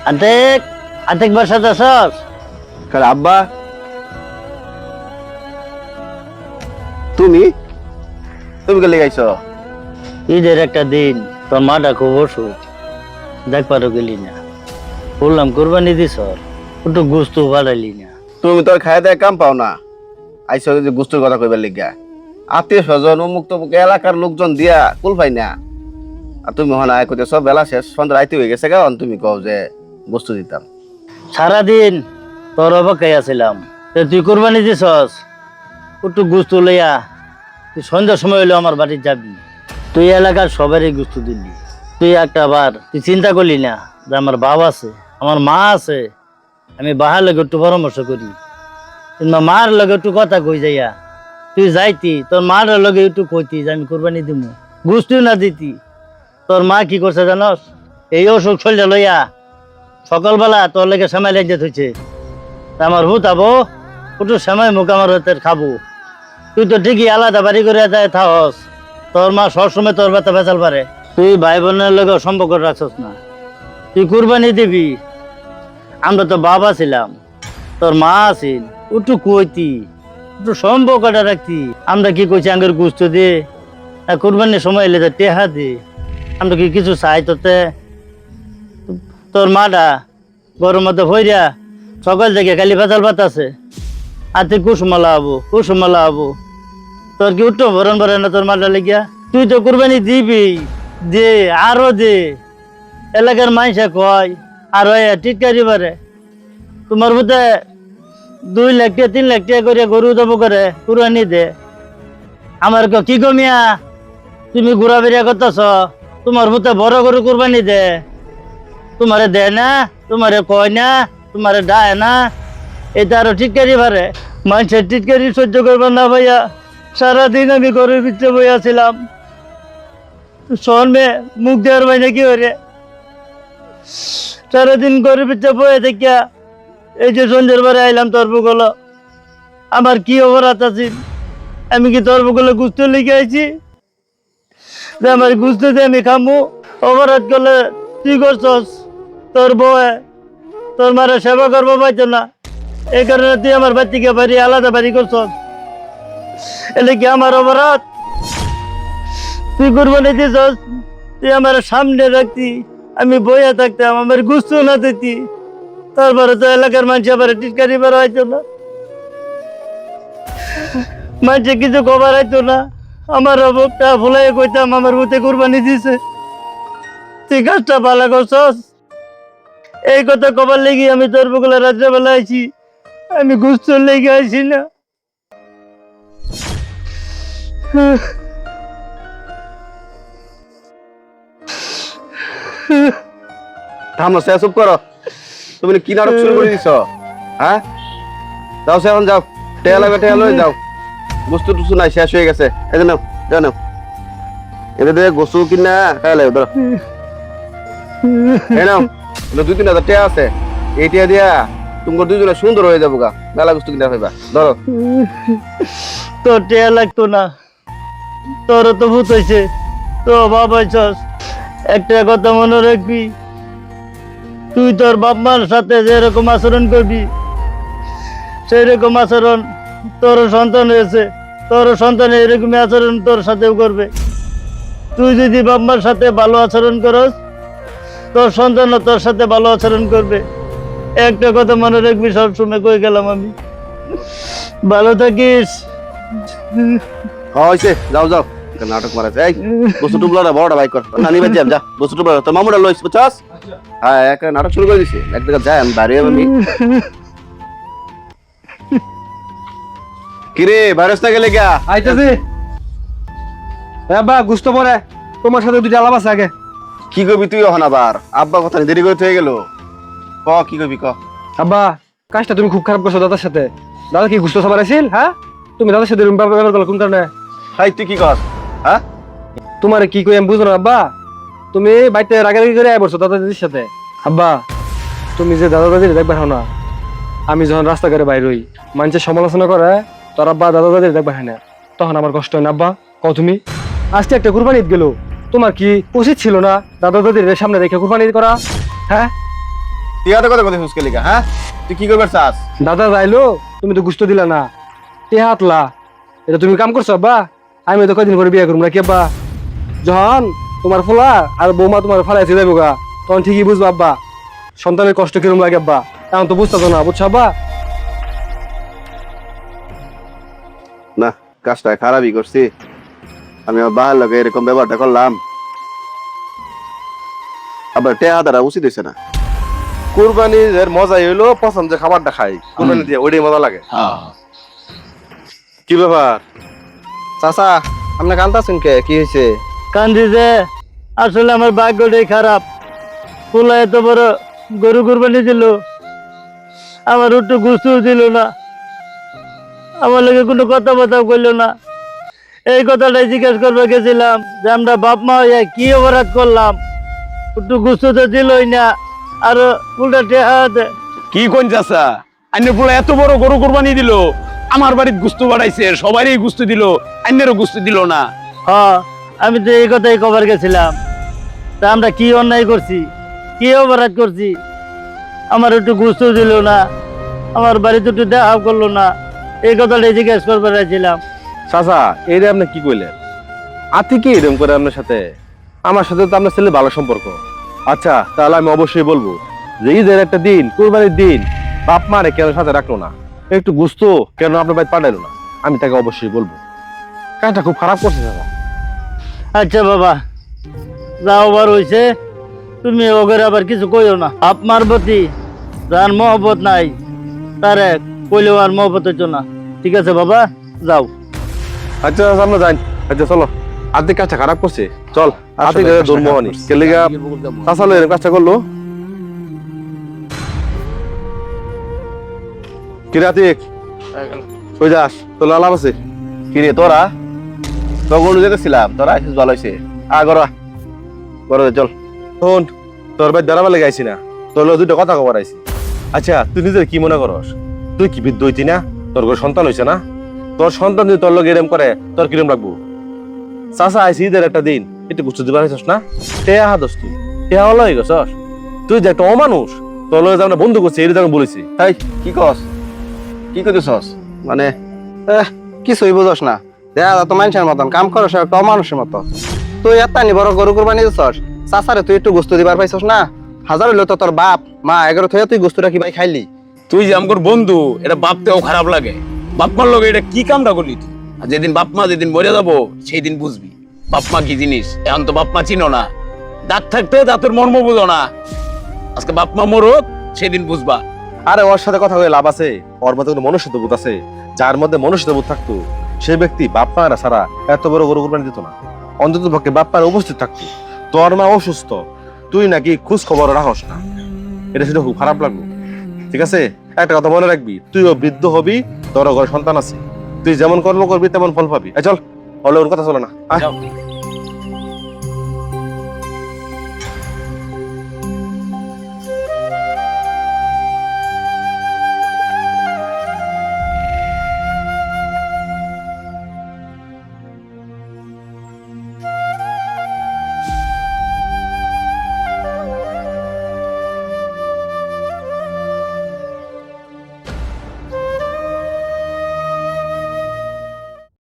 আন্তেক আন্তেক বাসাতে আছস? কাল আব্বা তুমি তুমি কে লেগাইছ? ঈদের একটা দিন তোর মাটা খুব অসুখ, দেখবারও গেলি না। বললাম কোরবানি দিস, একটু গোস্ত বাড়াইলি না। তুমি তোর খায় দেয় কাম পাও না, আইসো যে গুস্তুর কথা কইবার লিগা। আত্মীয় স্বজন উমুক তমুক এলাকার লোকজন দিয়া কুল পাই না, আর তুমি হন আয় কইতে সব বেলা শেষ সন্ধ্যা রাইতে হয়ে গেছে গান, তুমি কও যে বস্তু দিতাম। সারাদিন তোর অপেক্ষায় আছিলাম, তুই কোরবানি দিছস, একটু গোস্ত লইয়া তুই সন্ধ্যার সময় হইলে আমার বাড়ি যাবি। তুই এলাকার সবারই গোস্ত দিলি, তুই একটা বার তুই চিন্তা করলি না যে আমার বাবা আছে, আমার মা আছে, আমি বাহার লগে একটু পরামর্শ করি, কিন্তু মার লগে একটু কথা কই যাইয়া তুই যাইতি, তোর মার লগে একটু কইতি যে আমি কোরবানি দিব, গোস্তুই না দিতি। তোর মা কি করছে জানস? এই অসুখ শরীরে লইয়া সকালবেলা তোর লেগে সময় লেগে থইছে, আমার হুতাবো একটু সময় মুখ আমার হাতের খাবো। তুই তো ঠিকই আলাদা বাড়ি করে থাকস, তোর মা সবসময় তোর ব্যথা বেচাল পারে। তুই ভাই বোনের লগে সম্পর্ক রাখছস না, তুই কুরবানি দিবি। আমরা তো বাবা ছিলাম, তোর মা আছিল, একটু কইতি, একটু সম্পর্কটা রাখতি। আমরা কি কইছি আঙ্গের গুস্ত দে, কুরবানির সময় এলে টেহা দে, আমরা কি কিছু চাই তোতে? তোর মাটা গরম মধ্যে ভইরা সকাল থেকে খালি বেতাল পাতাছে, আর তুই কুসুমালা হবো কুসুমালা হবো। তোর কি উঠো ভরণ ভরে না তোর মাটা লেগিয়া? তুই তো কুরবানি দিবি, দে আরো দে। এলাকার মানুষে কয় আর টিটকারি পারে তোমার বোধে 2 লাখ টাকা 3 লাখ টাকা করে গরু দেবো করে কুরবানি দে। আমার কি কমিয়া তুমি ঘুরা বেরিয়া করতেছ? তোমার বোধে বড় গরু কুরবানি দে, তোমারে দে না, তোমারে কয় না, তোমারে ডায় না। এটা আরো টিটকারি পারে, মানুষের টিটকারি সহ্য করবার না ভাইয়া। সারাদিন আমি ঘরের ভিতরে বইয়াছিলাম, শোন মে মুখ দেওয়ার ভাই নাকি ওরে। সারাদিন ঘরের ভিতরে বয়ে দেখিয়া এই যে সন্ধ্যের বারে আইলাম তরবুগুলো, আমার কি অপরাধ আছে? আমি কি তরবুগুলো গুস্ত লিখে আইছি যে আমার গুস্ত দিয়ে আমি খামু? অপরাধ করলে তুই করছস, তোর বউয়ে তোর মারে সেবা করবো পাইতো না, এই কারণে তুই আমার বাচ্চিকে বাড়ি আলাদা বাড়ি করছস। এলে কি আমার অপরাধ? তুই কুরবানি দিছস, তুই আমার সামনে রাখতি, আমি বইয়া থাকতাম, আমার গুস্ত না দিতি, তারপরে তো এলাকার মানুষ আবার টিটকারি বের হইতো না, মানুষে কিছু খবর হইতো না। আমার বুকটা ফুলাই কইতাম আমার বুতে কুরবানি দিছে। তুই কাজটা ভালো করছস, এই কথা কবার লেগে আমি তোর বগুলা রাত্রেবেলা আইছি, আমি গুস্তর লেগে আইছি না। থামো সে চুপ করো, তুমি কি নাটক শুরু করে দিছ? হ্যাঁ যাও সে এখন যাও, টেয়া লাগবে টেয়া লয়ে যাও, বস্তু টুস্তু নাই শেষ হয়ে গেছে। এই যে নাও যাও নাও, এদের দিয়ে গোসু কিনা খাই লাগবে ধরো। এই নাও 2-3 হাজার টাকা আছে, এই টিয়া দিয়া তোমার দুইজনে সুন্দর হয়ে যাবো গা, মেলা বস্তু কিনা পাইবা। ধরো। তোর টেয়া লাগতো না, তোর তো ভূত হয়েছে, তো বাবা হয়েছস। একটা কথা মনে রাখবি, তুই তোর বাপ মার সাথে যেরকম আচরণ করবি সেই রকম আচরণ তোর সন্তান হয়েছে, তোর সন্তান এরকমই আচরণ তোর সাথেও করবে। তুই যদি বাপ মার সাথে ভালো আচরণ করস, তোর সন্তানও তোর সাথে ভালো আচরণ করবে। একটা কথা মনে রাখবি, সবসময় কই গেলাম আমি। ভালো থাকিস। হয়েছে, যাও যাও, নাটক মারাছে। এই বস্তু টুবলা না বড়টা বাইক কর, নানি বাদ যা, বস্তু টুবলা তোর মামুরা লইস বুঝছস? হ্যাঁ একটা নাটক শুরু করে দিছি, এক জায়গা যাই আমি বাইরে আমি। কিরে ভাইরাস না গেলে গা? আইতাছি আব্বা, গুস্ত পরে তোমার সাথে 2টা আলাপ আছে আগে। কি কবি তুই হন আবার? আব্বা কথা দেরি করে হয়ে গেল, ক কি কবি ক। আব্বা কাজটা তুমি খুব খারাপ করছো দাদার সাথে। দাদা কি গুস্ত সাবার আছিল? হ্যাঁ তুমি দাদার সাথে ব্যবহার করলো কোন কারণে? হাই তুই কি কর? হ্যাঁ তোমার কি কই আমি বুঝো না আব্বা, তুমি বাড়িতে রাগারাগি করে আয় পড়ছো দাদা দাদির সাথে। আব্বা তুমি যে দাদা দাদির দেখবা না, আমি যখন রাস্তাঘাটে বাইর হই মানুষের সমালোচনা করে তোর আব্বা দাদা দাদির দেখবা না, তখন আমার কষ্ট হয় না আব্বা? কও তুমি, আজকে একটা কুরবানি ঈদ গেল, তোমার কি উচিত ছিল না দাদা দাদির সামনে রেখে কুরবানি করা? হ্যাঁ তুই এত কথা কথা হুসকে লিখা, হ্যাঁ? তুই কি করবার চাস? দাদা যাইলো তুমি তো গুস্ত দিলা না তে হাতলা এটা তুমি কাম করছো আব্বা আমি তো কয়দিন পরে বিয়ে করবো না কি আব্বা যখন তোমার ফোলা আর বৌমা তোমার ফালাইছে যাবো গা তখন ঠিকই বুঝবো আব্বা সন্তানের কষ্ট কিরম লাগে আব্বা এখন তো বুঝতেছো না বুঝছো আব্বা না, কাজটা খারাপই করছি। আমি আমার বাহার লোকে এরকম ব্যবহারটা করলাম। আবার টেহা দ্বারা উচিত হয়েছে না। কুরবানির মজাই হইলো পছন্দের খাবারটা খাই, কুরবানি দিয়ে ওইটাই মজা লাগে। কি ব্যাপার চাচা আপনি কান্দাছেন কে কি হয়েছে? কান্দি যে আসলে আমার ভাগ্যটাই খারাপ। পোলা এত বড় গরু কুরবানি দিল, আমার একটু গুস্তু দিল না, আমার লগে কোনো কথাবার্তা কইলো না। এই কথাটাই জিজ্ঞেস করবে গেছিলাম যে আমরা বাপ মা হইয়া কি অপরাধ করলাম, একটু গুস্তু তো দিলই না, আর উল্টা টেহা দেয়। কি কোন চাচা আইনের পোলা এত বড় গরু কুরবানি দিল, আমার বাড়ির গুস্তু বাড়াইছে, সবারই গুস্তু দিল, আইনেরও গুস্তু দিল না। হ্যাঁ, আমি তো এই কথাই কবার গেছিলাম। তা আমরা কি অন্যায় করছি, কি অপরাধ করছি? আমার একটু গুস্তু দিল না, আমার বাড়িতে একটু দেখা করলো না, এই কথাটাই জিজ্ঞেস করবার ছিলাম। চাচা এইটা আপনি কি কইলেন? আতি কি এরকম করে আপনার সাথে? আমার সাথে তো আপনার ছেলে ভালো সম্পর্ক। আচ্ছা তাহলে আমি অবশ্যই বলবো যে ঈদের একটা দিন, কুরবানির দিন, বাপ মারে কেন সাথে রাখলো না, একটু গুস্ত কেন আপনার বাড়ি পাঠাইলো না, আমি তাকে অবশ্যই বলবো। কাজটা খুব খারাপ করছে চাচা। আচ্ছা বাবা, যা ওভার হয়েছে, তুমি ওগের আবার কিছু কইও না। আপনার প্রতি যার মহব্বত নাই তারে কইলেও আর মহব্বত হইতো না। ঠিক আছে বাবা, যাও। আচ্ছা চাচা আমরা যাই। আচ্ছা চলো, আর্ধেক কাজটা খারাপ করছে, চল আর্ধেক ধর্মহানি কেলিগা চাচা লো এরকম কাজটা করলো। কিরাতিক কই যাস? তোর লাভ আছে? কিরে তোরা তখন যেতেছিলাম, তোরা আসিস ভালো হয়েছে। গড়া গড়া চল। শোন, তোর ভাই দাঁড়াবার লেগে আইসি না, তোর লগে দুটো কথা কবার আইসি। আচ্ছা তুই নিজের কি মনে করস? তুই কি বিদ্য হইতি না? তোর ঘর সন্তান হয়েছে না? তোর সন্তান যদি তোর লগে এরম করে তোর কিরম লাগবো? চাচা আইসি ঈদের একটা দিন, একটু গুছু দিবার হইছস না? টেয়া হাদস তুই, টেয়া হলো হয়ে গেছস তুই যে একটা অমানুষ। তোর লগে যেমন বন্ধু করছে এটা যেমন বলেছি। তাই কি কস? কি করতেছস? মানে কিছুই বুঝোস না দেখা তো মানুষের মতন কাম করস একটা অমানুষের মতো। তুই এত্তানি বড় গরু কুরবানি দিছস, চাচারে তুই একটু গোস্ত দিবার পাইছস না? হাজার হইলো তো তোর বাপ মা এগারো থেকে তুই গোস্তটা কি ভাই খাইলি? তুই যে আমার বন্ধু, এটা বাপতেও খারাপ লাগে। বাপ মার লগে এটা কি কামটা করলি তুই? আর যেদিন বাপ মা যেদিন মরে যাবো সেই দিন বুঝবি বাপ মা কি জিনিস। এখন তো বাপ মা চিনো না, দাঁত থাকতে দাঁতের মর্ম বুঝো না। আজকে বাপ মা মরুক, সেদিন বুঝবা। আরে ওর সাথে কথা হয়ে লাভ আছে? ওর মধ্যে কোনো মনুষ্যত্ববোধ আছে? যার মধ্যে মনুষ্যত্ববোধ থাকতো সেই ব্যক্তি বাপ মারা ছাড়া এত বড় গরু কুরবানি দিত না। অন্তত পক্ষে বাপ মারা উপস্থিত থাকতো। তোর মা অসুস্থ, তুই নাকি খোঁজ খবর রাখস না, এটা সেটা খুব খারাপ লাগলো। ঠিক আছে, একটা কথা মনে রাখবি, তুইও বৃদ্ধ হবি, তোর ঘরে সন্তান আছে, তুই যেমন কর্ম করবি তেমন ফল পাবি। চল, হলে ওর কথা চলে না। যাও।